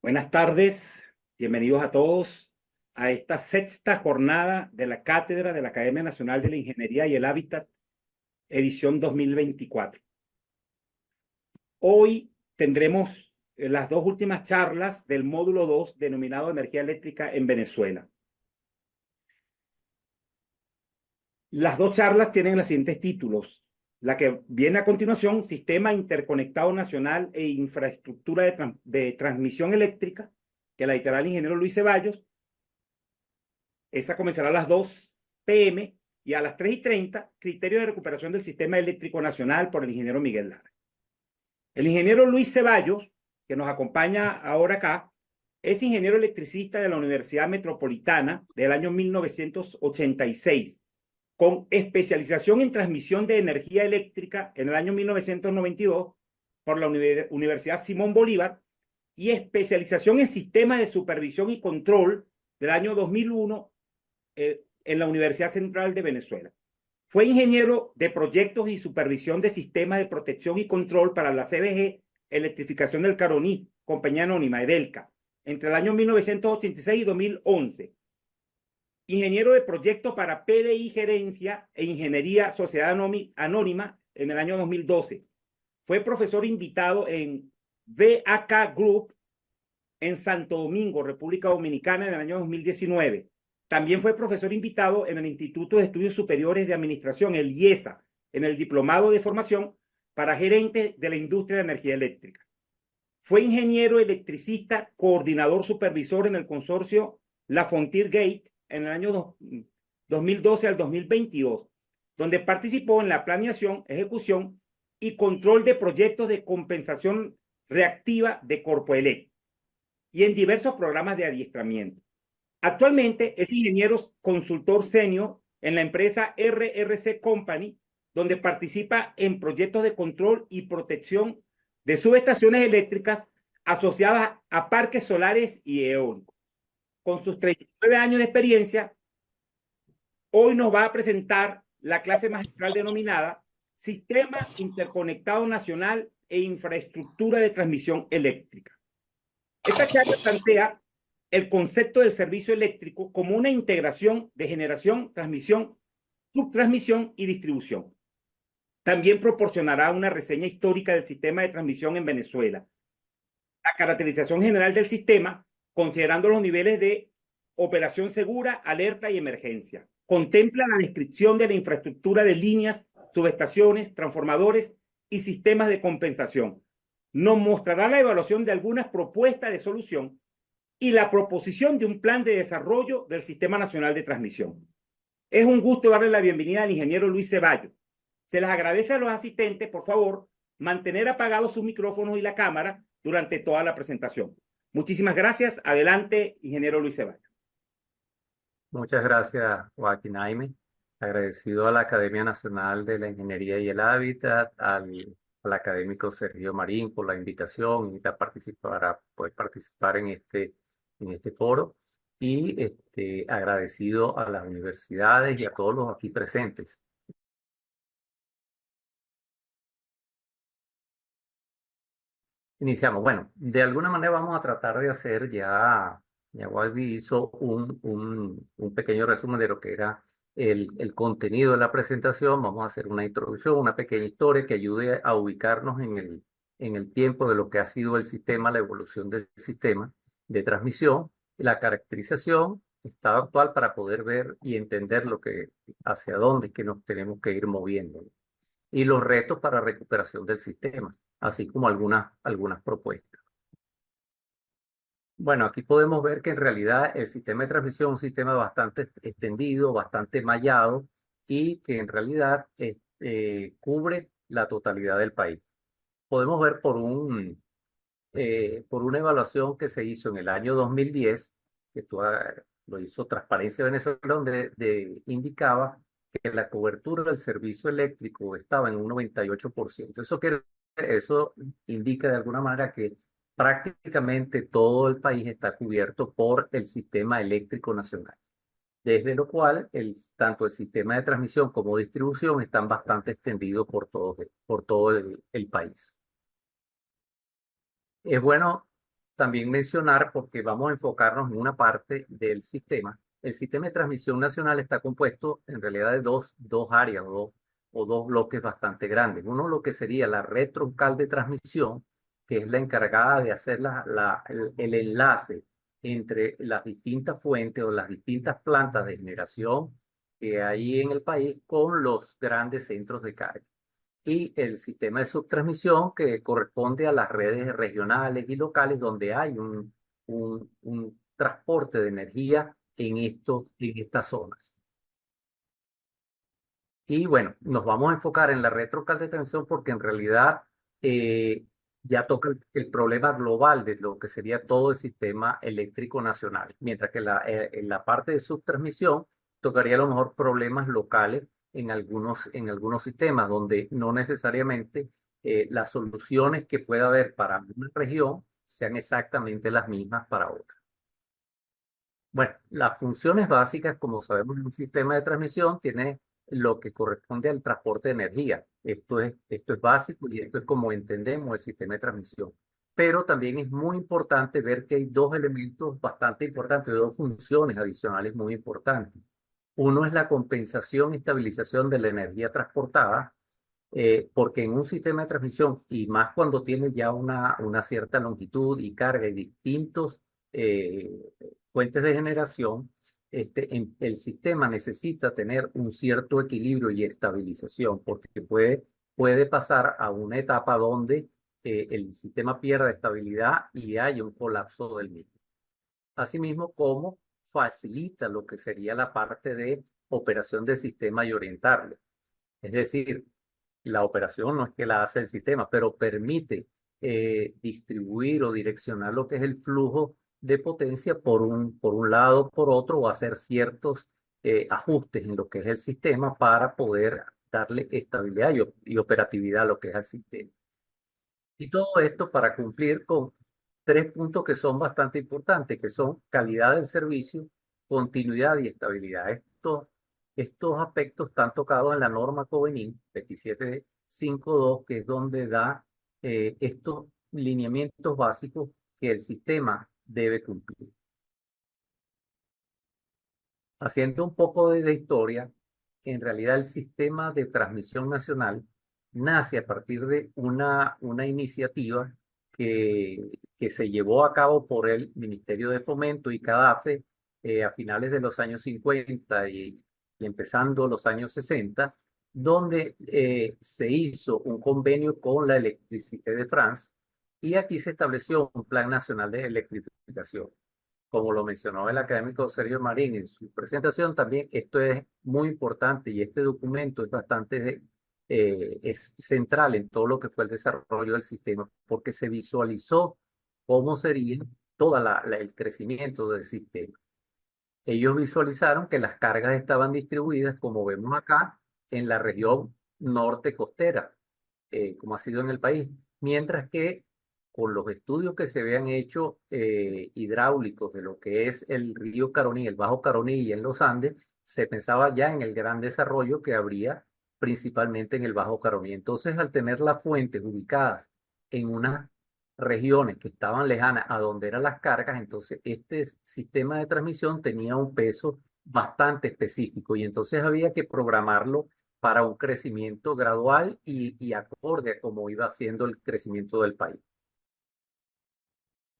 Buenas tardes, bienvenidos a todos a esta sexta jornada de la Cátedra de la Academia Nacional de la Ingeniería y el Hábitat, edición 2024. Hoy tendremos las dos últimas charlas del módulo 2 denominado Energía Eléctrica en Venezuela. Las dos charlas tienen los siguientes títulos. La que viene a continuación, Sistema Interconectado Nacional e Infraestructura de Transmisión Eléctrica, que la dictará el ingeniero Luis Ceballos. Esa comenzará a las 2 p.m. y a las 3:30, criterio de recuperación del sistema eléctrico nacional por el ingeniero Miguel Lara. El ingeniero Luis Ceballos, que nos acompaña ahora acá, es ingeniero electricista de la Universidad Metropolitana del año 1986, con especialización en transmisión de energía eléctrica en el año 1992 por la Universidad Simón Bolívar y especialización en sistemas de supervisión y control del año 2001 en la Universidad Central de Venezuela. Fue ingeniero de proyectos y supervisión de sistemas de protección y control para la CBG Electrificación del Caroní, compañía anónima, Edelca, entre el año 1986 y 2011. Ingeniero de proyectos para PDI Gerencia e Ingeniería Sociedad Anónima en el año 2012. Fue profesor invitado en VAK Group en Santo Domingo, República Dominicana, en el año 2019. También fue profesor invitado en el Instituto de Estudios Superiores de Administración, el IESA, en el Diplomado de Formación para Gerente de la Industria de Energía Eléctrica. Fue ingeniero electricista, coordinador supervisor en el consorcio La Fontier Gate en el año 2012 al 2022, donde participó en la planeación, ejecución y control de proyectos de compensación reactiva de Corpoelec y en diversos programas de adiestramiento. Actualmente es ingeniero consultor senior en la empresa RRC Company, donde participa en proyectos de control y protección de subestaciones eléctricas asociadas a parques solares y eólicos. Con sus 39 años de experiencia, hoy nos va a presentar la clase magistral denominada Sistema Interconectado Nacional e Infraestructura de Transmisión Eléctrica. Esta charla plantea el concepto del servicio eléctrico como una integración de generación, transmisión, subtransmisión y distribución. También proporcionará una reseña histórica del sistema de transmisión en Venezuela, la caracterización general del sistema, considerando los niveles de operación segura, alerta y emergencia. Contempla la descripción de la infraestructura de líneas, subestaciones, transformadores y sistemas de compensación. Nos mostrará la evaluación de algunas propuestas de solución y la proposición de un plan de desarrollo del Sistema Nacional de Transmisión. Es un gusto darle la bienvenida al ingeniero Luis Ceballos. Se les agradece a los asistentes, por favor, mantener apagados sus micrófonos y la cámara durante toda la presentación. Muchísimas gracias. Adelante, ingeniero Luis Ceballos. Muchas gracias, Joaquín Jaime. Agradecido a la Academia Nacional de la Ingeniería y el Hábitat, al académico Sergio Marín por la invitación y para poder participar en este foro. Y agradecido a las universidades y a todos los aquí presentes. Iniciamos. Bueno, de alguna manera vamos a tratar de hacer ya Wadi hizo un pequeño resumen de lo que era el contenido de la presentación. Vamos a hacer una introducción, una pequeña historia que ayude a ubicarnos en el tiempo de lo que ha sido el sistema, la evolución del sistema de transmisión, la caracterización, estado actual para poder ver y entender hacia dónde es que nos tenemos que ir moviendo, y los retos para recuperación del sistema, así como algunas propuestas. Bueno, aquí podemos ver que en realidad el sistema de transmisión es un sistema bastante extendido, bastante mallado y que en realidad cubre la totalidad del país. Podemos ver por una evaluación que se hizo en el año 2010, que lo hizo Transparencia Venezuela, donde indicaba que la cobertura del servicio eléctrico estaba en un 98%. Eso indica de alguna manera que prácticamente todo el país está cubierto por el sistema eléctrico nacional, desde lo cual tanto el sistema de transmisión como distribución están bastante extendidos por todo el país. Es bueno también mencionar, porque vamos a enfocarnos en una parte del sistema. El sistema de transmisión nacional está compuesto en realidad de dos áreas o dos bloques bastante grandes. Uno, lo que sería la red troncal de transmisión, que es la encargada de hacer el enlace entre las distintas fuentes o las distintas plantas de generación que hay en el país con los grandes centros de carga. Y el sistema de subtransmisión que corresponde a las redes regionales y locales donde hay un transporte de energía en estas zonas. Y bueno, nos vamos a enfocar en la red local de transmisión porque en realidad ya toca el problema global de lo que sería todo el sistema eléctrico nacional, mientras que en la parte de subtransmisión tocaría a lo mejor problemas locales en algunos sistemas, donde no necesariamente las soluciones que pueda haber para una región sean exactamente las mismas para otra. Bueno, las funciones básicas, como sabemos, en un sistema de transmisión tiene lo que corresponde al transporte de energía. Esto es básico y esto es como entendemos el sistema de transmisión. Pero también es muy importante ver que hay dos elementos bastante importantes, dos funciones adicionales muy importantes. Uno es la compensación y estabilización de la energía transportada, porque en un sistema de transmisión, y más cuando tiene ya una cierta longitud y carga y distintos eh, fuentes de generación, el sistema necesita tener un cierto equilibrio y estabilización, porque puede pasar a una etapa donde el sistema pierda estabilidad y hay un colapso del mismo. Asimismo, como facilita lo que sería la parte de operación del sistema y orientarlo. Es decir, la operación no es que la hace el sistema, pero permite distribuir o direccionar lo que es el flujo de potencia por un lado, por otro, o hacer ciertos ajustes en lo que es el sistema para poder darle estabilidad y operatividad a lo que es el sistema. Y todo esto para cumplir con tres puntos que son bastante importantes, que son calidad del servicio, continuidad y estabilidad. Estos aspectos están tocados en la norma Covenin 2752, que es donde da estos lineamientos básicos que el sistema debe cumplir. Haciendo un poco de historia, en realidad el sistema de transmisión nacional nace a partir de una iniciativa que se llevó a cabo por el Ministerio de Fomento y CADAFE a finales de los años 50 y empezando los años 60, donde se hizo un convenio con la Electricité de France y aquí se estableció un Plan Nacional de Electrificación. Como lo mencionó el académico Sergio Marín en su presentación, también esto es muy importante y este documento es bastante es central en todo lo que fue el desarrollo del sistema, porque se visualizó cómo sería todo el crecimiento del sistema. Ellos visualizaron que las cargas estaban distribuidas, como vemos acá, en la región norte costera, como ha sido en el país, mientras que con los estudios que se habían hecho hidráulicos de lo que es el río Caroní, el Bajo Caroní y en los Andes, se pensaba ya en el gran desarrollo que habría principalmente en el Bajo Caroní. Entonces, al tener las fuentes ubicadas en unas regiones que estaban lejanas a donde eran las cargas, entonces este sistema de transmisión tenía un peso bastante específico y entonces había que programarlo para un crecimiento gradual y acorde a cómo iba siendo el crecimiento del país.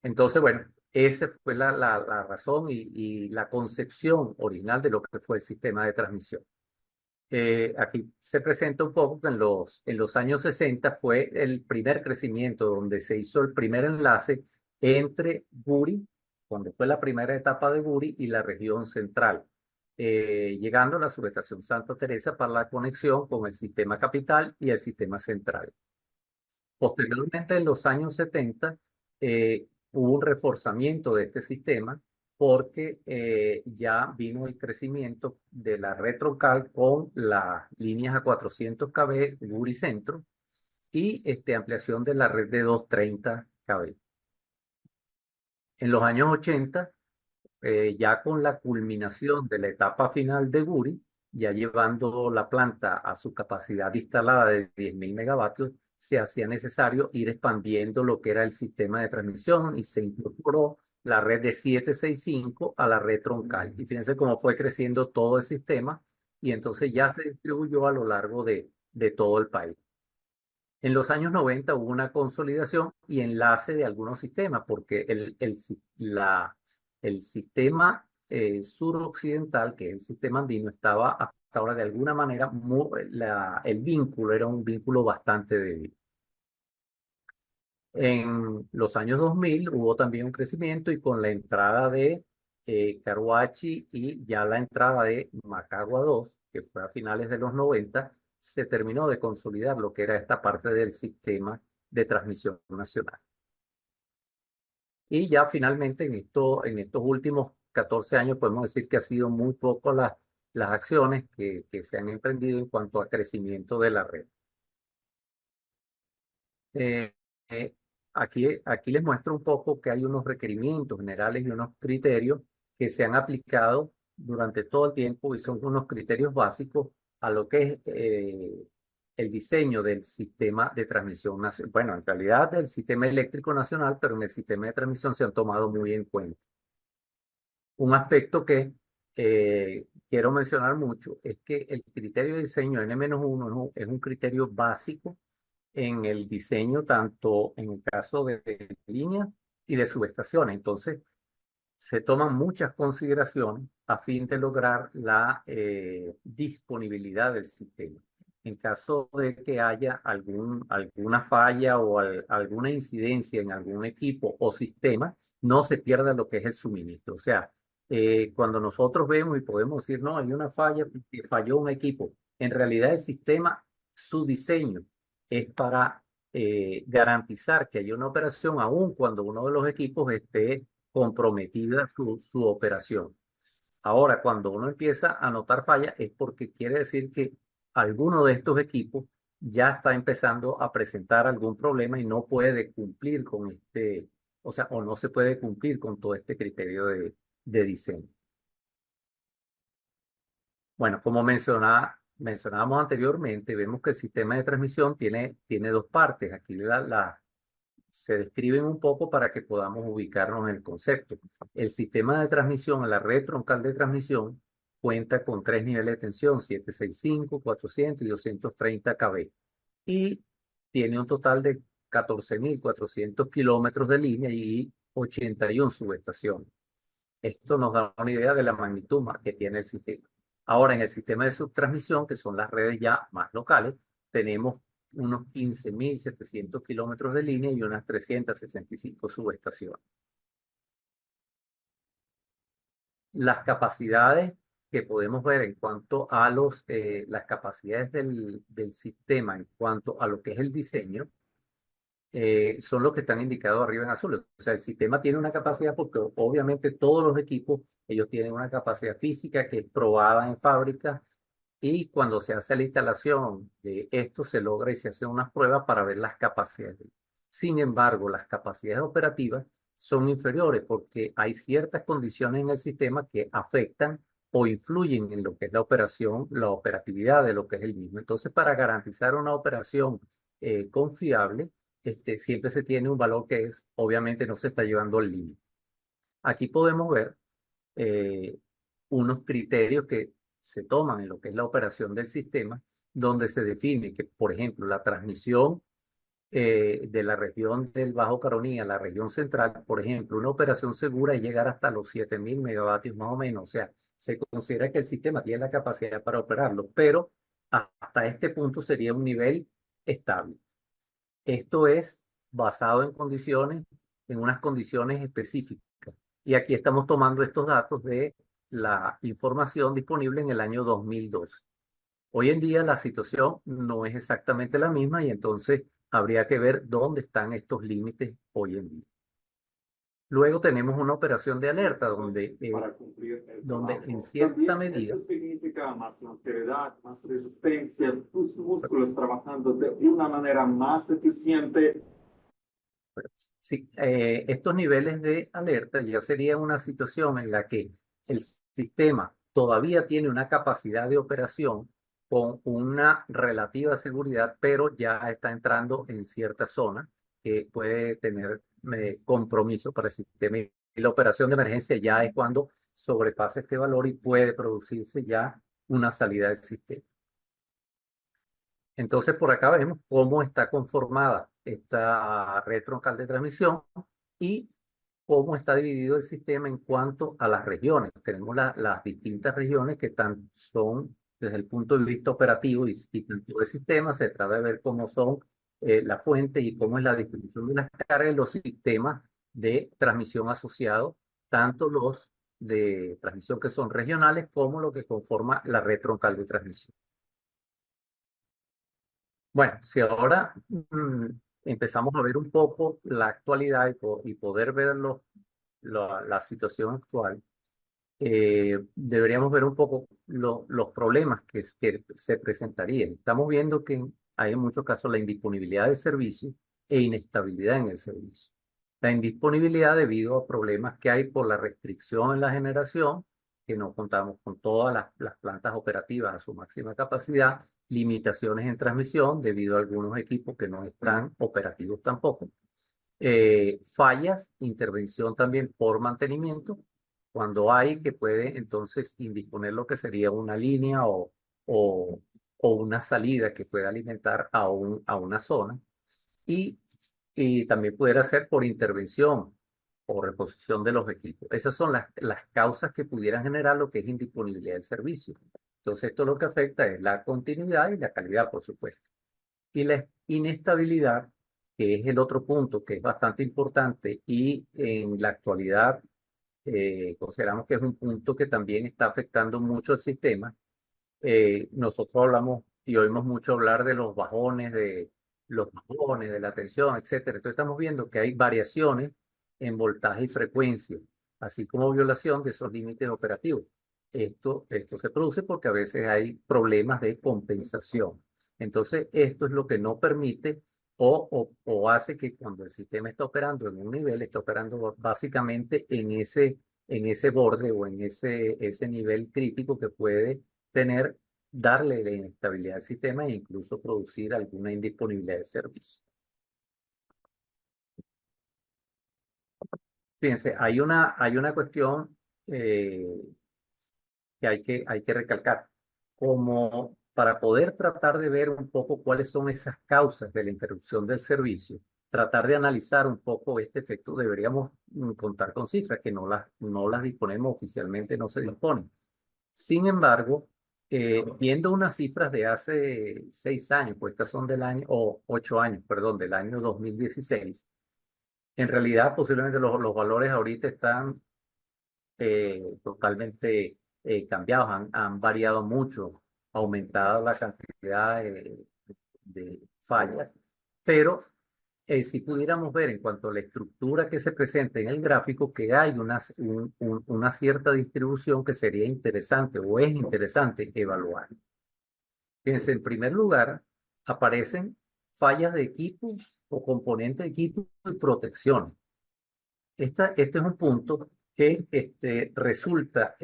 Entonces, bueno, esa fue la razón y la concepción original de lo que fue el sistema de transmisión. Aquí se presenta un poco que en los años 60 fue el primer crecimiento donde se hizo el primer enlace entre Guri, cuando fue la primera etapa de Guri, y la región central, llegando a la subestación Santa Teresa para la conexión con el sistema capital y el sistema central. Posteriormente, en los años 70, hubo un reforzamiento de este sistema porque ya vino el crecimiento de la red troncal con las líneas a 400 kV Guri Centro y ampliación de la red de 230 kV. En los años 80, ya con la culminación de la etapa final de Guri, ya llevando la planta a su capacidad instalada de 10.000 megavatios, se hacía necesario ir expandiendo lo que era el sistema de transmisión y se incorporó la red de 765 a la red troncal. Y fíjense cómo fue creciendo todo el sistema y entonces ya se distribuyó a lo largo de todo el país. En los años 90 hubo una consolidación y enlace de algunos sistemas, porque el sistema suroccidental, que es el sistema andino, estaba hasta ahora de alguna manera, el vínculo era un vínculo bastante débil. En los años 2000 hubo también un crecimiento y con la entrada de Caruachi y ya la entrada de Macagua 2, que fue a finales de los 90, se terminó de consolidar lo que era esta parte del sistema de transmisión nacional. Y ya finalmente en estos últimos 14 años podemos decir que ha sido muy poco las acciones que se han emprendido en cuanto a crecimiento de la red. Eh, eh, aquí les muestro un poco que hay unos requerimientos generales y unos criterios que se han aplicado durante todo el tiempo y son unos criterios básicos a lo que es el diseño del sistema de transmisión nacional. Bueno, en realidad del sistema eléctrico nacional, pero en el sistema de transmisión se han tomado muy en cuenta. Un aspecto que quiero mencionar mucho es que el criterio de diseño N-1 es un criterio básico en el diseño, tanto en el caso de líneas y de subestaciones. Entonces, se toman muchas consideraciones a fin de lograr la disponibilidad del sistema. En caso de que haya alguna falla o alguna incidencia en algún equipo o sistema, no se pierda lo que es el suministro. O sea, cuando nosotros vemos y podemos decir, no, hay una falla, falló un equipo, en realidad el sistema, su diseño es para garantizar que haya una operación aun cuando uno de los equipos esté comprometida su operación. Ahora, cuando uno empieza a notar fallas es porque quiere decir que alguno de estos equipos ya está empezando a presentar algún problema y no puede cumplir con o sea, o no se puede cumplir con todo este criterio de diseño. Bueno, como mencionábamos anteriormente, vemos que el sistema de transmisión tiene dos partes. Aquí se describen un poco para que podamos ubicarnos en el concepto. El sistema de transmisión, la red troncal de transmisión, cuenta con tres niveles de tensión, 765, 400 y 230 kV. Y tiene un total de 14.400 kilómetros de línea y 81 subestaciones. Esto nos da una idea de la magnitud que tiene el sistema. Ahora, en el sistema de subtransmisión, que son las redes ya más locales, tenemos unos 15.700 kilómetros de línea y unas 365 subestaciones. Las capacidades que podemos ver en cuanto a las capacidades del sistema, en cuanto a lo que es el diseño, son los que están indicados arriba en azul. O sea, el sistema tiene una capacidad porque obviamente todos los equipos, ellos tienen una capacidad física que es probada en fábrica y cuando se hace la instalación de esto se logra y se hacen unas pruebas para ver las capacidades. Sin embargo, las capacidades operativas son inferiores porque hay ciertas condiciones en el sistema que afectan o influyen en lo que es la operación, la operatividad de lo que es el mismo. Entonces, para garantizar una operación confiable, siempre se tiene un valor que es, obviamente no se está llevando al límite. Aquí podemos ver eh, unos criterios que se toman en lo que es la operación del sistema, donde se define que, por ejemplo, la transmisión de la región del Bajo Caroní a la región central, por ejemplo, una operación segura es llegar hasta los 7.000 megavatios más o menos. O sea, se considera que el sistema tiene la capacidad para operarlo, pero hasta este punto sería un nivel estable. Esto es basado en unas condiciones específicas. Y aquí estamos tomando estos datos de la información disponible en el año 2012. Hoy en día la situación no es exactamente la misma y entonces habría que ver dónde están estos límites hoy en día. Luego tenemos una operación de alerta donde en cierta medida... Esto significa más longevidad, más resistencia, tus músculos trabajando de una manera más eficiente. Sí, estos niveles de alerta ya sería una situación en la que el sistema todavía tiene una capacidad de operación, con una relativa seguridad, pero ya está entrando en cierta zona que puede tener compromiso para el sistema. Y la operación de emergencia ya es cuando sobrepasa este valor y puede producirse ya una salida del sistema. Entonces, por acá vemos cómo está conformada esta red troncal de transmisión y cómo está dividido el sistema en cuanto a las regiones. Tenemos las distintas regiones que son, desde el punto de vista operativo y tanto del sistema, se trata de ver cómo son las fuentes y cómo es la distribución de las cargas y los sistemas de transmisión asociados, tanto los de transmisión que son regionales como lo que conforma la red troncal de transmisión. Bueno, si ahora empezamos a ver un poco la actualidad y poder ver la situación actual, deberíamos ver un poco los problemas que se presentarían. Estamos viendo que hay en muchos casos la indisponibilidad del servicio e inestabilidad en el servicio. La indisponibilidad debido a problemas que hay por la restricción en la generación, que no contamos con todas las plantas operativas a su máxima capacidad, limitaciones en transmisión debido a algunos equipos que no están operativos tampoco, fallas, intervención también por mantenimiento, cuando hay que puede entonces indisponer lo que sería una línea o, o una salida que pueda alimentar a una zona y, y también pudiera ser por intervención o reposición de los equipos. Esas son las causas que pudieran generar lo que es indisponibilidad del servicio. Entonces esto lo que afecta es la continuidad y la calidad, por supuesto. Y la inestabilidad, que es el otro punto que es bastante importante y en la actualidad consideramos que es un punto que también está afectando mucho el sistema. Nosotros hablamos y oímos mucho hablar de los bajones, de la tensión, etcétera. Entonces estamos viendo que hay variaciones en voltaje y frecuencia, así como violación de esos límites operativos. Esto se produce porque a veces hay problemas de compensación. Entonces, esto es lo que no permite o hace que cuando el sistema está operando en un nivel, está operando básicamente en ese borde o en ese nivel crítico que puede darle la inestabilidad al sistema e incluso producir alguna indisponibilidad de servicio. Fíjense, hay una cuestión que hay que recalcar. Como para poder tratar de ver un poco cuáles son esas causas de la interrupción del servicio, tratar de analizar un poco este efecto, deberíamos contar con cifras que no las disponemos oficialmente, no se disponen. Sin embargo, viendo unas cifras de hace 6 años, pues estas son del año, o 8 años, perdón, del año 2016, en realidad posiblemente los valores ahorita están totalmente cambiados, han variado mucho, ha aumentado la cantidad de fallas, pero si pudiéramos ver en cuanto a la estructura que se presenta en el gráfico, que hay una cierta distribución que sería interesante o es interesante evaluar. Fíjense, en primer lugar, aparecen fallas de equipo o componentes de equipo y protección. Este es un punto que resulta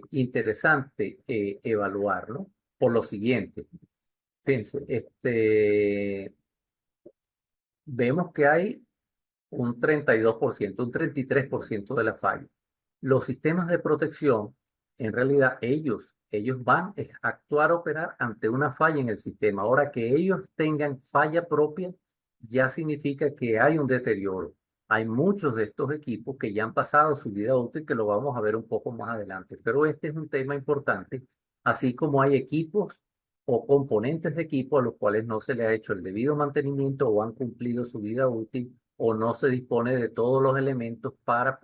interesante evaluarlo por lo siguiente. Fíjense, vemos que hay un 32%, un 33% de la falla. Los sistemas de protección, en realidad, ellos van a actuar, operar ante una falla en el sistema. Ahora que ellos tengan falla propia, ya significa que hay un deterioro. Hay muchos de estos equipos que ya han pasado su vida útil, que lo vamos a ver un poco más adelante. Pero este es un tema importante, así como hay equipos o componentes de equipo a los cuales no se le ha hecho el debido mantenimiento o han cumplido su vida útil o no se dispone de todos los elementos para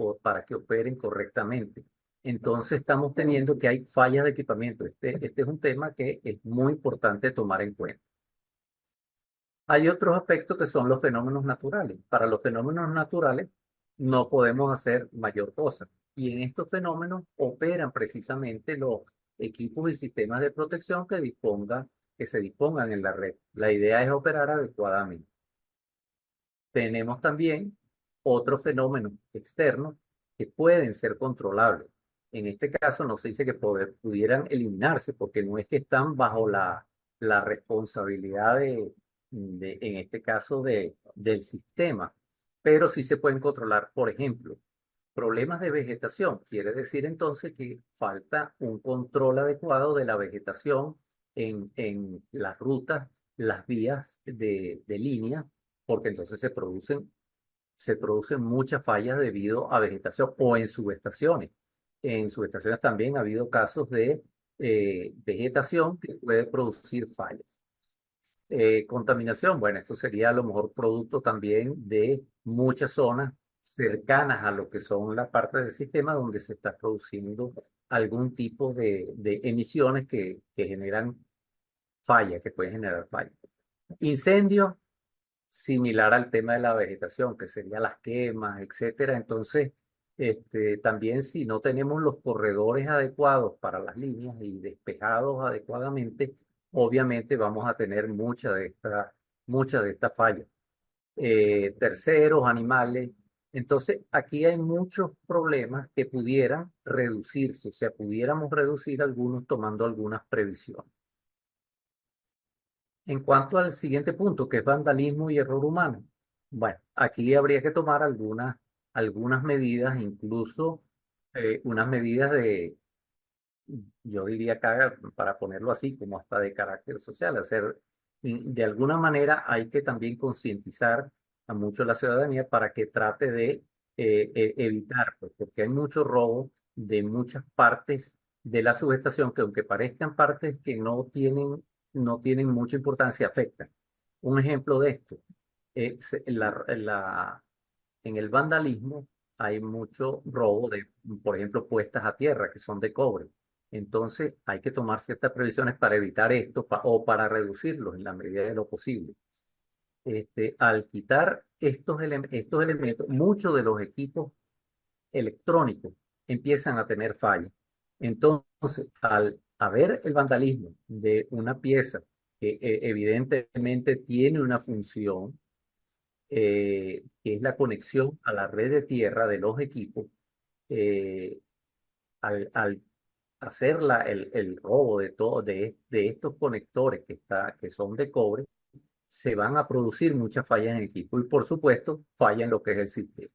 que operen correctamente. Entonces estamos teniendo que hay fallas de equipamiento. Este es un tema que es muy importante tomar en cuenta. Hay otros aspectos que son los fenómenos naturales. Para los fenómenos naturales no podemos hacer mayor cosa. Y en estos fenómenos operan precisamente los equipos y sistemas de protección que se dispongan en la red. La idea es operar adecuadamente. Tenemos también otros fenómenos externos que pueden ser controlables. En este caso no se dice que pudieran eliminarse, porque no es que están bajo la responsabilidad en este caso, del sistema, pero sí se pueden controlar. Por ejemplo, problemas de vegetación. Quiere decir entonces que falta un control adecuado de la vegetación en las rutas, las vías de línea, porque entonces se producen muchas fallas debido a vegetación o en subestaciones. En subestaciones también ha habido casos de vegetación que puede producir fallas. Contaminación, bueno, esto sería a lo mejor producto también de muchas zonas cercanas a lo que son la parte del sistema donde se está produciendo algún tipo de emisiones que generan fallas, que pueden generar fallas. Incendio, similar al tema de la vegetación, que sería las quemas, etcétera. Entonces, también si no tenemos los corredores adecuados para las líneas y despejados adecuadamente, obviamente vamos a tener muchas de estas fallas. Terceros, animales. Entonces, aquí hay muchos problemas que pudieran reducirse, o sea, pudiéramos reducir algunos tomando algunas previsiones. En cuanto al siguiente punto, que es vandalismo y error humano, bueno, aquí habría que tomar algunas medidas, incluso unas medidas yo diría acá, para ponerlo así, como hasta de carácter social, de alguna manera hay que también concientizar a mucho la ciudadanía para que trate de evitar, pues, porque hay mucho robo de muchas partes de la subestación que aunque parezcan partes que no tienen mucha importancia, afectan. Un ejemplo de esto, en el vandalismo hay mucho robo de, por ejemplo, puestas a tierra que son de cobre. Entonces hay que tomar ciertas previsiones para evitar esto o para reducirlos en la medida de lo posible. Al quitar estos elementos, muchos de los equipos electrónicos empiezan a tener fallas. Entonces, al haber el vandalismo de una pieza que evidentemente tiene una función, que es la conexión a la red de tierra de los equipos, eh, al hacer el robo de estos conectores que son de cobre, se van a producir muchas fallas en equipo y por supuesto falla en lo que es el sistema.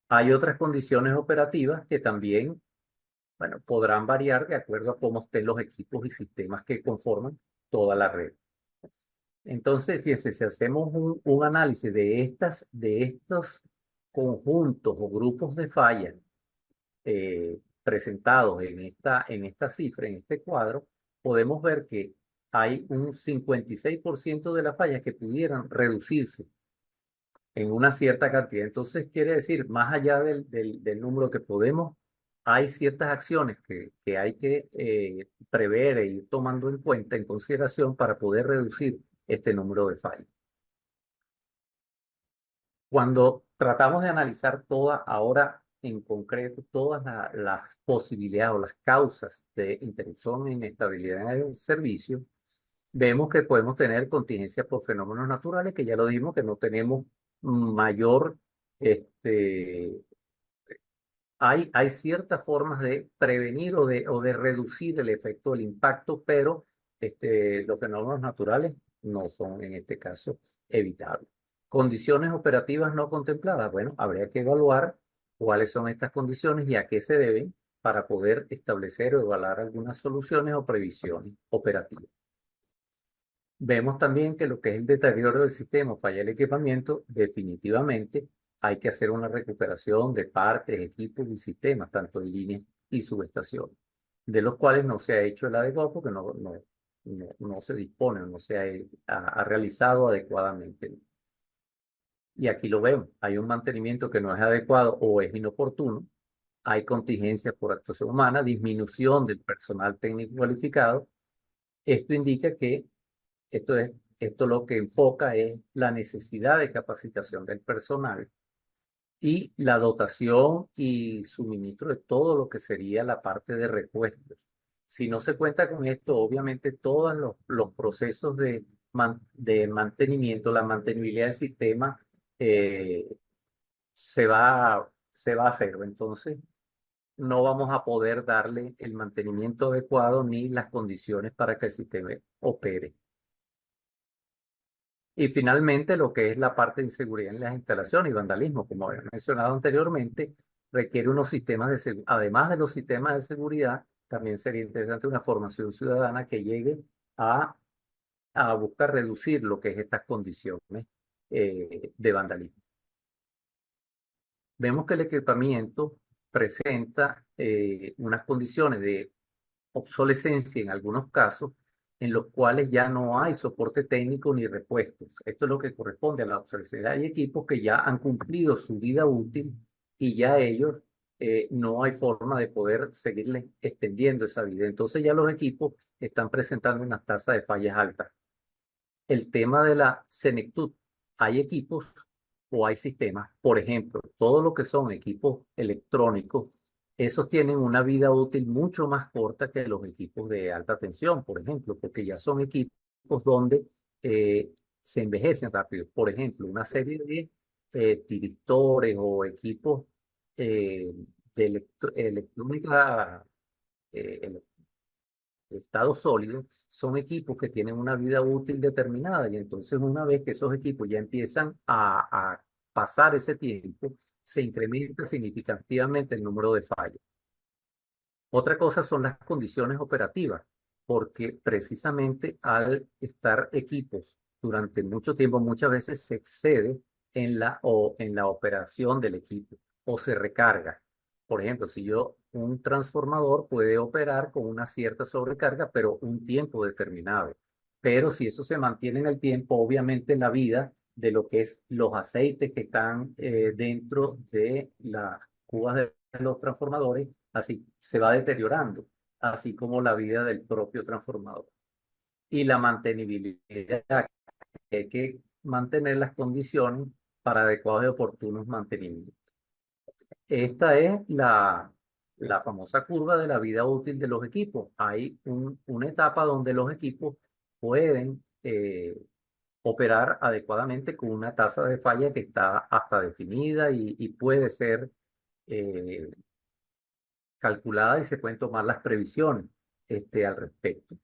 Hay otras condiciones operativas que también, bueno, podrán variar de acuerdo a cómo estén los equipos y sistemas que conforman toda la red. Entonces, fíjense, si hacemos un análisis de estos conjuntos o grupos de fallas presentados en esta cifra, en este cuadro, podemos ver que hay un 56% de las fallas que pudieran reducirse en una cierta cantidad. Entonces, quiere decir, más allá del número que podemos, hay ciertas acciones que hay que prever e ir tomando en cuenta, en consideración, para poder reducir este número de fallas. Cuando tratamos de analizar ahora en concreto, todas las posibilidades o las causas de interrupción e inestabilidad en el servicio, vemos que podemos tener contingencias por fenómenos naturales, que ya lo dijimos, que no tenemos mayor, este, hay ciertas formas de prevenir o de reducir el efecto del impacto, pero los fenómenos naturales no son en este caso evitables. Condiciones operativas no contempladas. Bueno, habría que evaluar cuáles son estas condiciones y a qué se deben para poder establecer o evaluar algunas soluciones o previsiones operativas. Vemos también que lo que es el deterioro del sistema, falla el equipamiento, definitivamente hay que hacer una recuperación de partes, equipos y sistemas, tanto en línea y subestaciones, de los cuales no se ha hecho el adecuado porque no se dispone, no se ha realizado adecuadamente. Y aquí lo vemos, hay un mantenimiento que no es adecuado o es inoportuno, hay contingencias por actuación humana, disminución del personal técnico cualificado. Esto indica que esto lo que enfoca es la necesidad de capacitación del personal y la dotación y suministro de todo lo que sería la parte de repuestos. Si no se cuenta con esto, obviamente todos los procesos de mantenimiento, la mantenibilidad del sistema, se va se va a cero. Entonces, no vamos a poder darle el mantenimiento adecuado ni las condiciones para que el sistema opere. Y finalmente, lo que es la parte de inseguridad en las instalaciones y vandalismo, como había mencionado anteriormente, requiere unos sistemas de seguridad. Además de los sistemas de seguridad, también sería interesante una formación ciudadana que llegue a, a buscar reducir lo que es estas condiciones de vandalismo. Vemos que el equipamiento presenta unas condiciones de obsolescencia en algunos casos, en los cuales ya no hay soporte técnico ni repuestos. Esto es lo que corresponde a la obsolescencia. Hay equipos que ya han cumplido su vida útil y ya ellos no hay forma de poder seguirles extendiendo esa vida. Entonces ya los equipos están presentando una tasa de fallas altas. El tema de la senectud. Hay equipos o hay sistemas, por ejemplo, todo lo que son equipos electrónicos, esos tienen una vida útil mucho más corta que los equipos de alta tensión, por ejemplo, porque ya son equipos donde se envejecen rápido. Por ejemplo, una serie de tiristores o equipos de electrónica eh, estado sólido, son equipos que tienen una vida útil determinada y entonces una vez que esos equipos ya empiezan a pasar ese tiempo, se incrementa significativamente el número de fallos. Otra cosa son las condiciones operativas, porque precisamente al estar equipos durante mucho tiempo, muchas veces se excede en la operación del equipo o se recarga. Por ejemplo, si un transformador puede operar con una cierta sobrecarga, pero un tiempo determinado. Pero si eso se mantiene en el tiempo, obviamente la vida de lo que es los aceites que están dentro de las cubas de los transformadores, así se va deteriorando, así como la vida del propio transformador. Y la mantenibilidad, que hay que mantener las condiciones para adecuados y oportunos mantenimientos. Esta es la famosa curva de la vida útil de los equipos. Hay una etapa donde los equipos pueden operar adecuadamente con una tasa de falla que está hasta definida y puede ser eh, calculada y se pueden tomar las previsiones al respecto.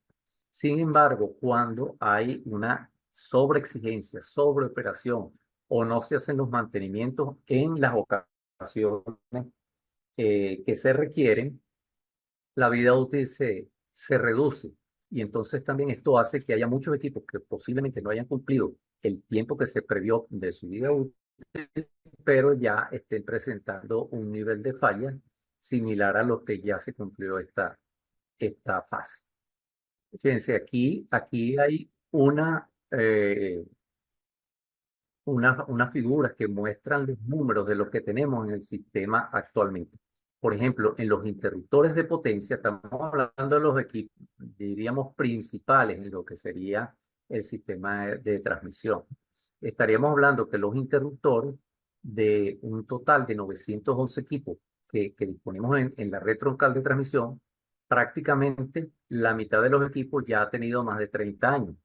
Sin embargo, cuando hay una sobreexigencia, sobreoperación o no se hacen los mantenimientos en las ocasiones que se requieren, la vida útil se reduce. Y entonces también esto hace que haya muchos equipos que posiblemente no hayan cumplido el tiempo que se previó de su vida útil, pero ya estén presentando un nivel de falla similar a lo que ya se cumplió esta fase. Fíjense, aquí hay unas figuras que muestran los números de lo que tenemos en el sistema actualmente. Por ejemplo, en los interruptores de potencia, estamos hablando de los equipos, diríamos, principales en lo que sería el sistema de transmisión. Estaríamos hablando que los interruptores de un total de 911 equipos que disponemos en la red troncal de transmisión, prácticamente la mitad de los equipos ya ha tenido más de 30 años.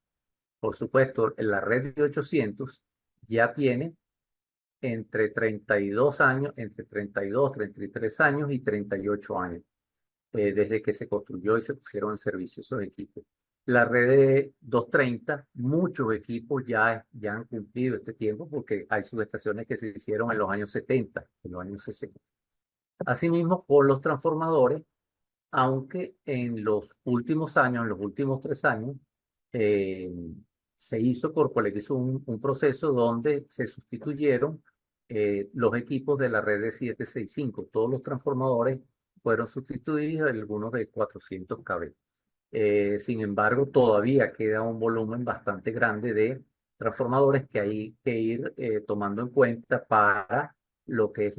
Por supuesto, en la red de 800 ya tiene entre 32 años, entre 32, 33 años y 38 años, desde que se construyó y se pusieron en servicio esos equipos. La red de 230, muchos equipos ya han cumplido este tiempo porque hay subestaciones que se hicieron en los años 70, en los años 60. Asimismo, con los transformadores, aunque en los últimos años, en los últimos 3 años, eh, se hizo, Corpoelec hizo un proceso donde se sustituyeron los equipos de la red de 765. Todos los transformadores fueron sustituidos, algunos de 400 kV. Sin embargo, todavía queda un volumen bastante grande de transformadores que hay que ir tomando en cuenta para lo que es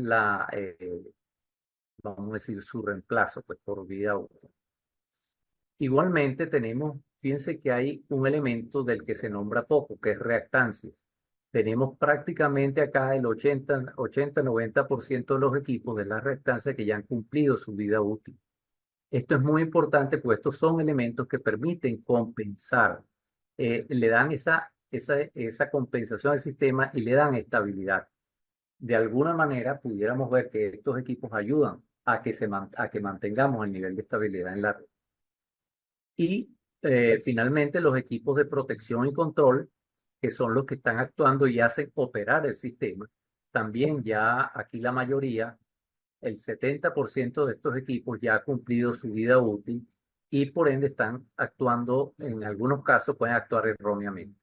vamos a decir, su reemplazo, pues por vida útil. Igualmente tenemos, fíjense que hay un elemento del que se nombra poco, que es reactancias. Tenemos prácticamente acá el 80-90% de los equipos de la reactancia que ya han cumplido su vida útil. Esto es muy importante, pues estos son elementos que permiten compensar, le dan esa compensación al sistema y le dan estabilidad. de alguna manera pudiéramos ver que estos equipos ayudan a que mantengamos el nivel de estabilidad en la red. Y finalmente los equipos de protección y control, que son los que están actuando y hacen operar el sistema. También ya aquí la mayoría, el 70% de estos equipos ya ha cumplido su vida útil y por ende están actuando, en algunos casos pueden actuar erróneamente.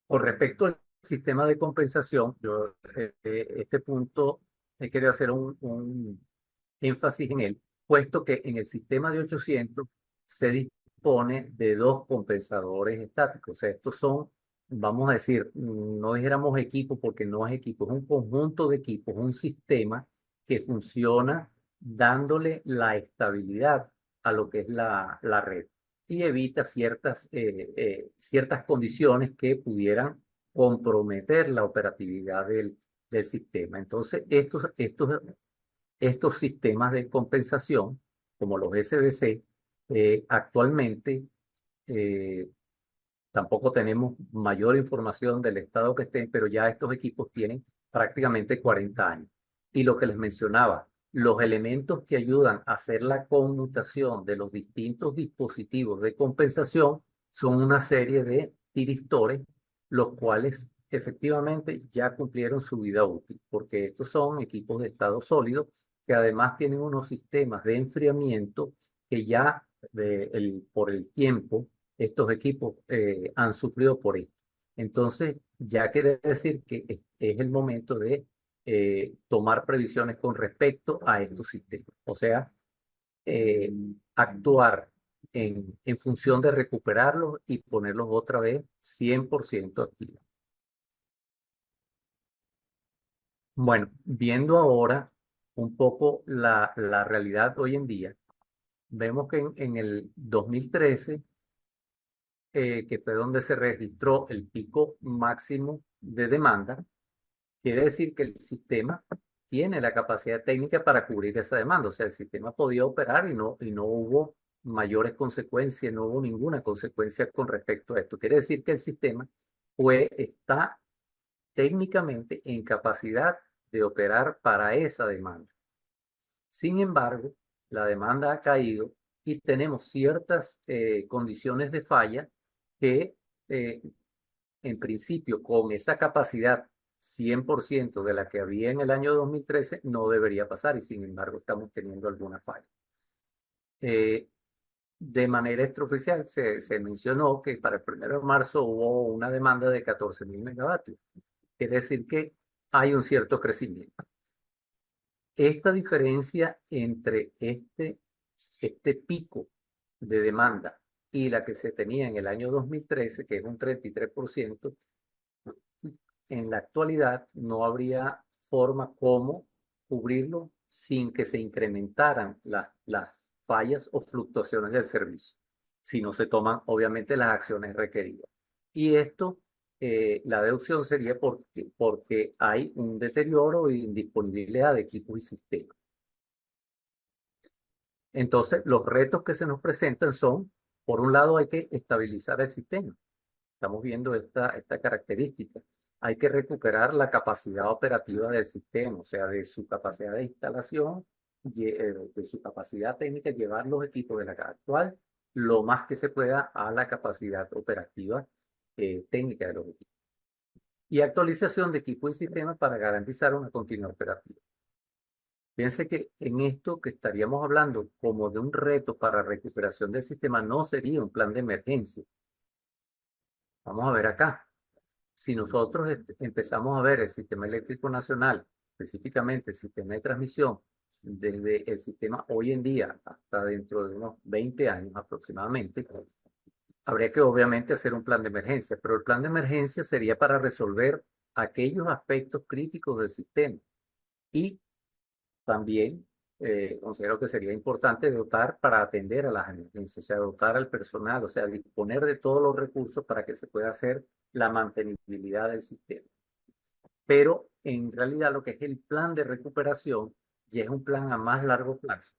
Con respecto al sistema de compensación, yo este punto he querido hacer un énfasis en él, puesto que en el sistema de 800 se dispone de dos compensadores estáticos. O sea, estos son, vamos a decir, no dijéramos equipo porque no es equipo, es un conjunto de equipos, un sistema que funciona dándole la estabilidad a lo que es la red y evita ciertas condiciones que pudieran comprometer la operatividad del sistema. Entonces, estos sistemas de compensación, como los SBC, actualmente eh, tampoco tenemos mayor información del estado que estén, pero ya estos equipos tienen prácticamente 40 años. Y lo que les mencionaba, los elementos que ayudan a hacer la conmutación de los distintos dispositivos de compensación son una serie de tiristores, los cuales efectivamente ya cumplieron su vida útil, porque estos son equipos de estado sólido que además tienen unos sistemas de enfriamiento que ya por el tiempo estos equipos han sufrido por esto. Entonces, ya quiere decir que es el momento de tomar previsiones con respecto a estos sistemas. O sea, eh, actuar en función de recuperarlos y ponerlos otra vez 100% activos. Bueno, viendo ahora un poco la realidad hoy en día, vemos que en el 2013 que fue donde se registró el pico máximo de demanda, quiere decir que el sistema tiene la capacidad técnica para cubrir esa demanda. O sea, el sistema podía operar y no hubo mayores consecuencias, no hubo ninguna consecuencia con respecto a esto. Quiere decir que el sistema está técnicamente en capacidad de operar para esa demanda. Sin embargo, la demanda ha caído y tenemos ciertas condiciones de falla que eh, en principio con esa capacidad 100% de la que había en el año 2013 no debería pasar y sin embargo estamos teniendo alguna falla. De manera extraoficial se mencionó que para el 1 de marzo hubo una demanda de 14.000 megavatios. Quiere decir que hay un cierto crecimiento. Esta diferencia entre este pico de demanda y la que se tenía en el año 2013, que es un 33%, en la actualidad no habría forma como cubrirlo sin que se incrementaran las fallas o fluctuaciones del servicio, si no se toman obviamente las acciones requeridas. Y esto, la deducción sería porque hay un deterioro y indisponibilidad de equipos y sistemas. Entonces, los retos que se nos presentan son, por un lado, hay que estabilizar el sistema. Estamos viendo esta característica. Hay que recuperar la capacidad operativa del sistema, o sea, de su capacidad de instalación, de su capacidad técnica, llevar los equipos de la actual lo más que se pueda a la capacidad operativa técnica de los equipos. Y actualización de equipos y sistemas para garantizar una continuidad operativa. Piense que en esto que estaríamos hablando como de un reto para recuperación del sistema no sería un plan de emergencia. Vamos a ver acá. Si nosotros empezamos a ver el sistema eléctrico nacional, específicamente el sistema de transmisión, desde el sistema hoy en día hasta dentro de unos 20 años aproximadamente, habría que obviamente hacer un plan de emergencia, pero el plan de emergencia sería para resolver aquellos aspectos críticos del sistema. Y también considero que sería importante dotar para atender a las emergencias, o sea, dotar al personal, o sea, disponer de todos los recursos para que se pueda hacer la mantenibilidad del sistema. Pero en realidad lo que es el plan de recuperación ya es un plan a más largo plazo.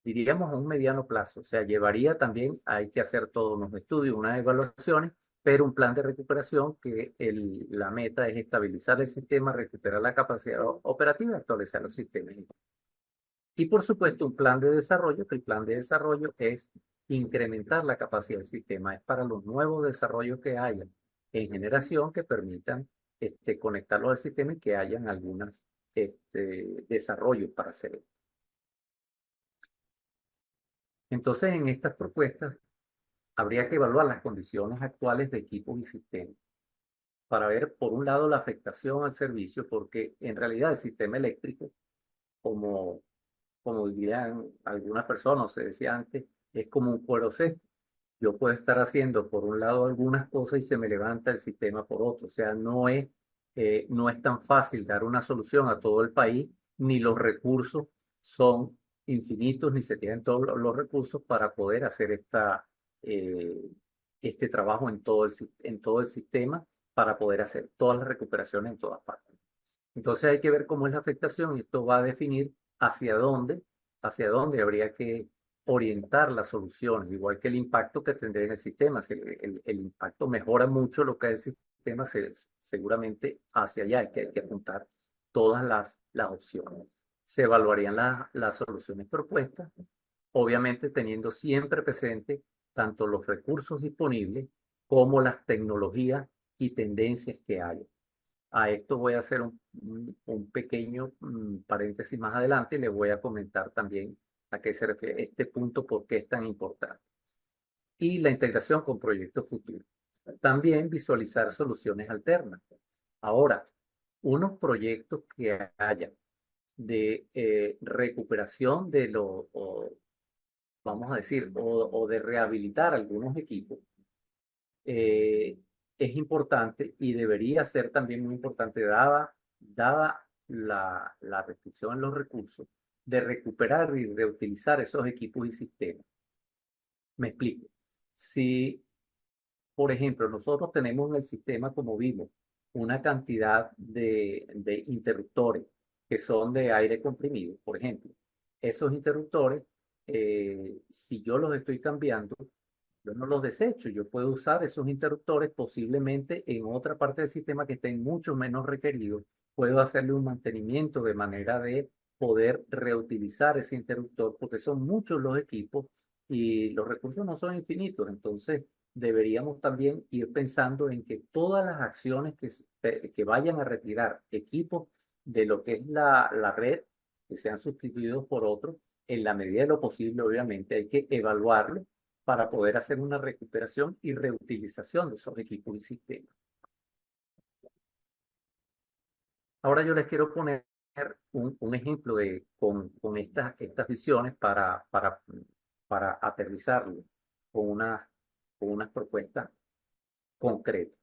Diríamos a un mediano plazo, o sea, llevaría también, hay que hacer todos unos estudios, unas evaluaciones, pero un plan de recuperación que la meta es estabilizar el sistema, recuperar la capacidad operativa y actualizar los sistemas. Y por supuesto un plan de desarrollo, que el plan de desarrollo es incrementar la capacidad del sistema, es para los nuevos desarrollos que haya en generación que permitan conectarlos al sistema y que hayan algunos desarrollos para hacer. Entonces, en estas propuestas habría que evaluar las condiciones actuales de equipos y sistemas para ver, por un lado, la afectación al servicio, porque en realidad el sistema eléctrico, como dirían algunas personas, se decía antes, es como un cuero seco. Yo puedo estar haciendo por un lado algunas cosas y se me levanta el sistema por otro. O sea, no es tan fácil dar una solución a todo el país, ni los recursos son infinitos, ni se tienen todos los recursos para poder hacer eh, este trabajo en todo el sistema, para poder hacer todas las recuperaciones en todas partes. Entonces hay que ver cómo es la afectación y esto va a definir hacia dónde habría que orientar las soluciones, igual que el impacto que tendría en el sistema. Si el impacto mejora mucho lo que es el sistema, seguramente hacia allá hay que apuntar todas las opciones. Se evaluarían las soluciones propuestas, obviamente teniendo siempre presente tanto los recursos disponibles como las tecnologías y tendencias que hay. A esto voy a hacer un pequeño paréntesis más adelante y les voy a comentar también a qué se refiere este punto, por qué es tan importante. Y la integración con proyectos futuros. También visualizar soluciones alternas. Ahora, unos proyectos que haya de recuperación vamos a decir, o de rehabilitar algunos equipos, eh, es importante y debería ser también muy importante, dada la restricción en los recursos, de recuperar y reutilizar esos equipos y sistemas. Me explico. Si, por ejemplo, nosotros tenemos en el sistema, como vimos, una cantidad de interruptores que son de aire comprimido, por ejemplo, esos interruptores, si yo los estoy cambiando, yo no los desecho, yo puedo usar esos interruptores posiblemente en otra parte del sistema que estén mucho menos requeridos. Puedo hacerle un mantenimiento de manera de poder reutilizar ese interruptor porque son muchos los equipos y los recursos no son infinitos. Entonces, deberíamos también ir pensando en que todas las acciones que vayan a retirar equipos de lo que es la red, que sean sustituidos por otros, en la medida de lo posible, obviamente, hay que evaluarlo para poder hacer una recuperación y reutilización de esos equipos y sistemas. Ahora yo les quiero poner un ejemplo con estas visiones para aterrizarlo con unas propuestas concretas.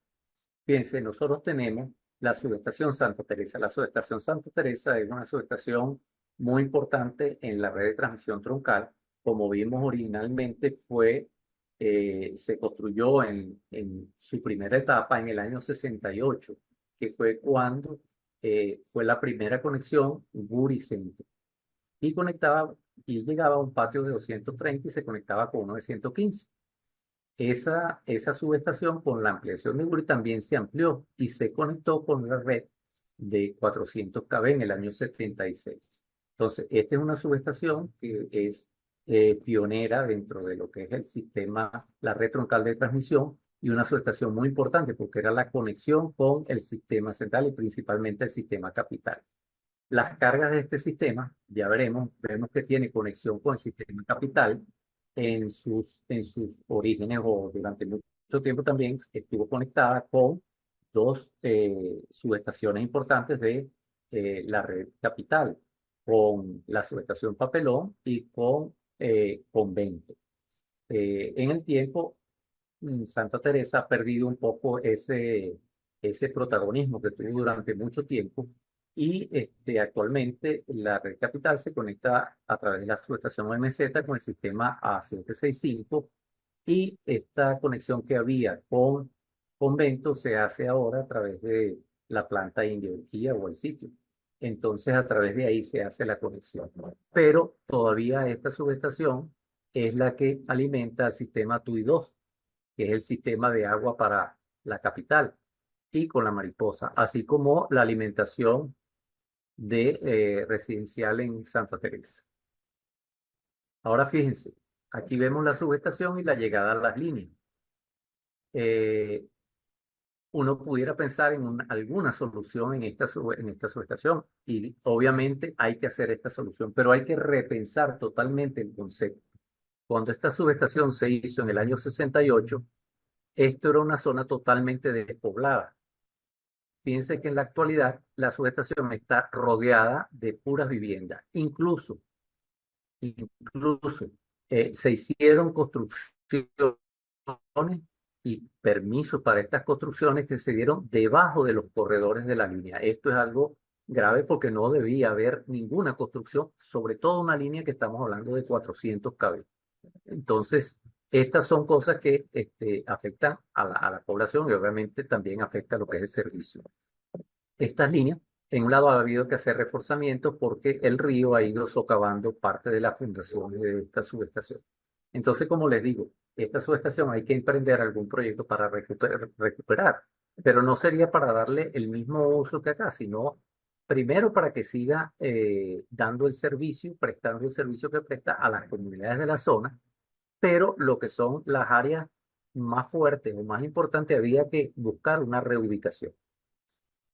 Fíjense, nosotros tenemos la subestación Santa Teresa. La subestación Santa Teresa es una subestación muy importante en la red de transmisión troncal. Como vimos originalmente, se construyó en su primera etapa en el año 68, que fue cuando fue la primera conexión Guri-Centro. Y llegaba a un patio de 230 y se conectaba con uno de 115. Esa subestación con la ampliación de Guri también se amplió y se conectó con la red de 400 kV en el año 76. Entonces, esta es una subestación que es pionera dentro de lo que es el sistema, la red troncal de transmisión, y una subestación muy importante porque era la conexión con el sistema central y principalmente el sistema capital. Las cargas de este sistema, ya vemos que tiene conexión con el sistema capital en sus orígenes, o durante mucho tiempo también estuvo conectada con dos subestaciones importantes de la red capital, con la subestación Papelón y con Convento. En el tiempo, Santa Teresa ha perdido un poco ese protagonismo que tuvo durante mucho tiempo y actualmente la red capital se conecta a través de la subestación OMZ con el sistema A765 y esta conexión que había con Convento se hace ahora a través de la planta India Urquía o el sitio. Entonces a través de ahí se hace la conexión. Pero todavía esta subestación es la que alimenta el sistema TUI 2. que es el sistema de agua para la capital, y con la Mariposa, así como la alimentación de residencial en Santa Teresa. Ahora fíjense, aquí vemos la subestación y la llegada a las líneas. Eh, Uno pudiera pensar en alguna solución en esta subestación, y obviamente hay que hacer esta solución, pero hay que repensar totalmente el concepto. Cuando esta subestación se hizo en el año 68, esto era una zona totalmente despoblada. Fíjense que en la actualidad la subestación está rodeada de puras viviendas. Incluso se hicieron construcciones y permisos para estas construcciones que se dieron debajo de los corredores de la línea. Esto es algo grave porque no debía haber ninguna construcción, sobre todo una línea que estamos hablando de 400 kV. Entonces, estas son cosas que afectan a la población y obviamente también afecta lo que es el servicio. Estas líneas, en un lado ha habido que hacer reforzamientos porque el río ha ido socavando parte de la fundación de esta subestación. Entonces, como les digo, esta subestación hay que emprender algún proyecto para recuperar, pero no sería para darle el mismo uso que acá, sino primero para que siga dando el servicio, prestando el servicio que presta a las comunidades de la zona, pero lo que son las áreas más fuertes o más importantes había que buscar una reubicación.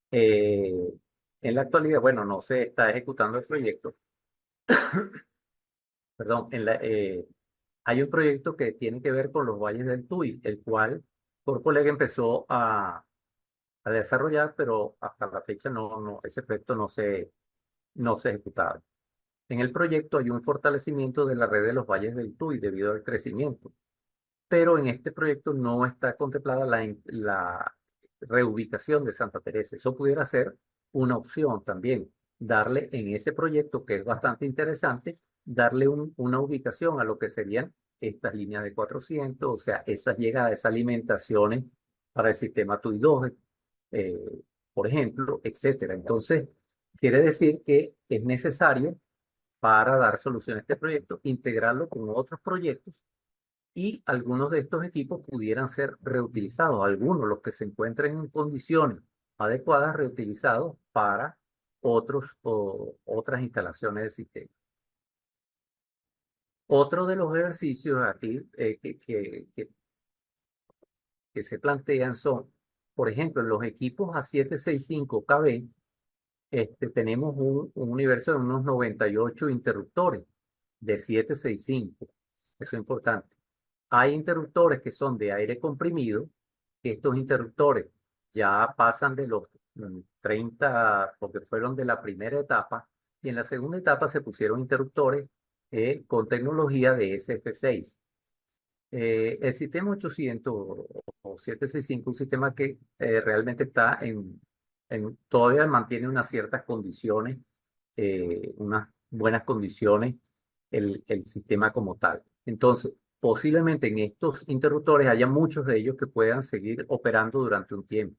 Eh, en la actualidad, bueno, no se está ejecutando el proyecto, perdón, hay un proyecto que tiene que ver con los valles del Tuy, el cual Corpolega empezó a desarrollar, pero hasta la fecha ese proyecto no se ejecutaba. En el proyecto hay un fortalecimiento de la red de los valles del Tuy debido al crecimiento, pero en este proyecto no está contemplada la reubicación de Santa Teresa. Eso pudiera ser una opción también, darle en ese proyecto, que es bastante interesante, darle una ubicación a lo que serían estas líneas de 400, o sea, esas llegadas, esas alimentaciones para el sistema TUI 2, eh, por ejemplo, etcétera. Entonces, quiere decir que es necesario, para dar solución a este proyecto, integrarlo con otros proyectos, y algunos de estos equipos pudieran ser reutilizados, algunos, los que se encuentren en condiciones adecuadas, reutilizados para otras instalaciones del sistema. Otro de los ejercicios aquí que se plantean son, por ejemplo, en los equipos A765 kV, tenemos un universo de unos 98 interruptores de 765. Eso es importante. Hay interruptores que son de aire comprimido, que estos interruptores ya pasan de los 30, porque fueron de la primera etapa, y en la segunda etapa se pusieron interruptores con tecnología de SF6. El sistema 800 o 765 es un sistema que realmente está todavía mantiene unas ciertas condiciones, unas buenas condiciones, el sistema como tal. Entonces, posiblemente en estos interruptores haya muchos de ellos que puedan seguir operando durante un tiempo.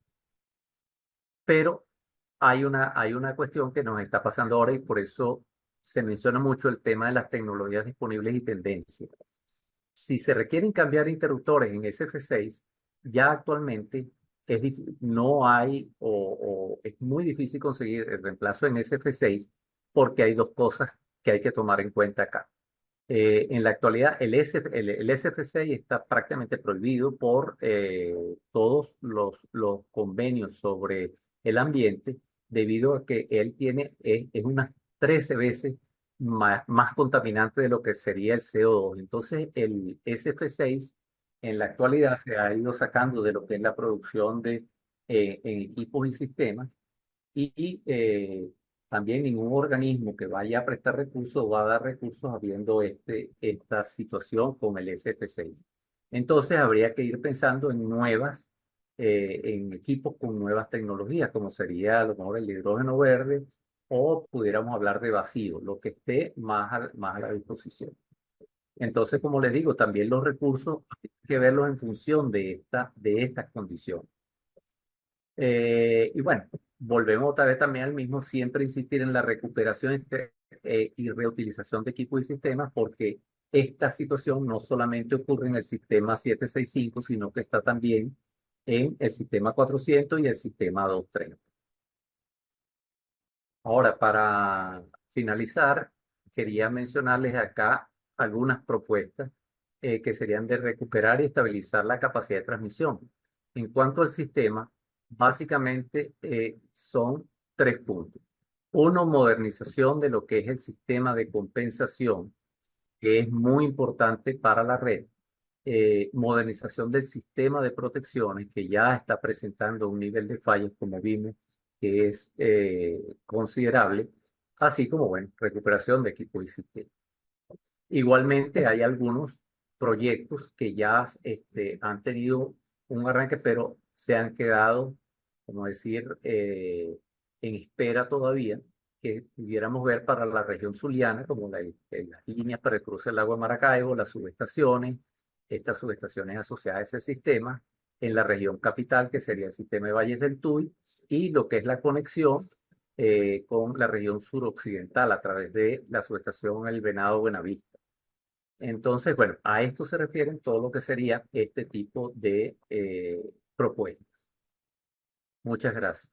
Pero hay una cuestión que nos está pasando ahora, y por eso se menciona mucho el tema de las tecnologías disponibles y tendencias. Si se requieren cambiar interruptores en SF6, ya actualmente no hay o es muy difícil conseguir el reemplazo en SF6, porque hay dos cosas que hay que tomar en cuenta acá. En la actualidad, el SF6 está prácticamente prohibido por todos los convenios sobre el ambiente, debido a que él es unas 13 veces más contaminante de lo que sería el CO2. Entonces, el SF6 en la actualidad se ha ido sacando de lo que es la producción en equipos y sistemas, y también ningún organismo que vaya a prestar recursos va a dar recursos habiendo esta situación con el SF6. Entonces habría que ir pensando en equipos con nuevas tecnologías, como sería a lo mejor el hidrógeno verde, o pudiéramos hablar de vacío, lo que esté más a la disposición. Entonces, como les digo, también los recursos hay que verlos en función de estas condiciones. Y bueno, volvemos otra vez también al mismo, siempre insistir en la recuperación y reutilización de equipos y sistemas, porque esta situación no solamente ocurre en el sistema 765, sino que está también en el sistema 400 y el sistema 230. Ahora, para finalizar, quería mencionarles acá algunas propuestas que serían de recuperar y estabilizar la capacidad de transmisión. En cuanto al sistema, básicamente son tres puntos. Uno, modernización de lo que es el sistema de compensación, que es muy importante para la red. Modernización del sistema de protecciones, que ya está presentando un nivel de fallos, como vimos, que es considerable, así como, bueno, recuperación de equipo y sistema. Igualmente, hay algunos proyectos que ya han tenido un arranque, pero se han quedado, como decir, en espera todavía, que pudiéramos ver para la región zuliana, como las líneas para el cruce del lago de Maracaibo, las subestaciones, estas subestaciones asociadas a ese sistema, en la región capital, que sería el sistema de Valles del Tuy, y lo que es la conexión con la región suroccidental a través de la subestación El Venado Buenavista. Entonces, bueno, a esto se refieren todo lo que sería este tipo de propuestas. Muchas gracias.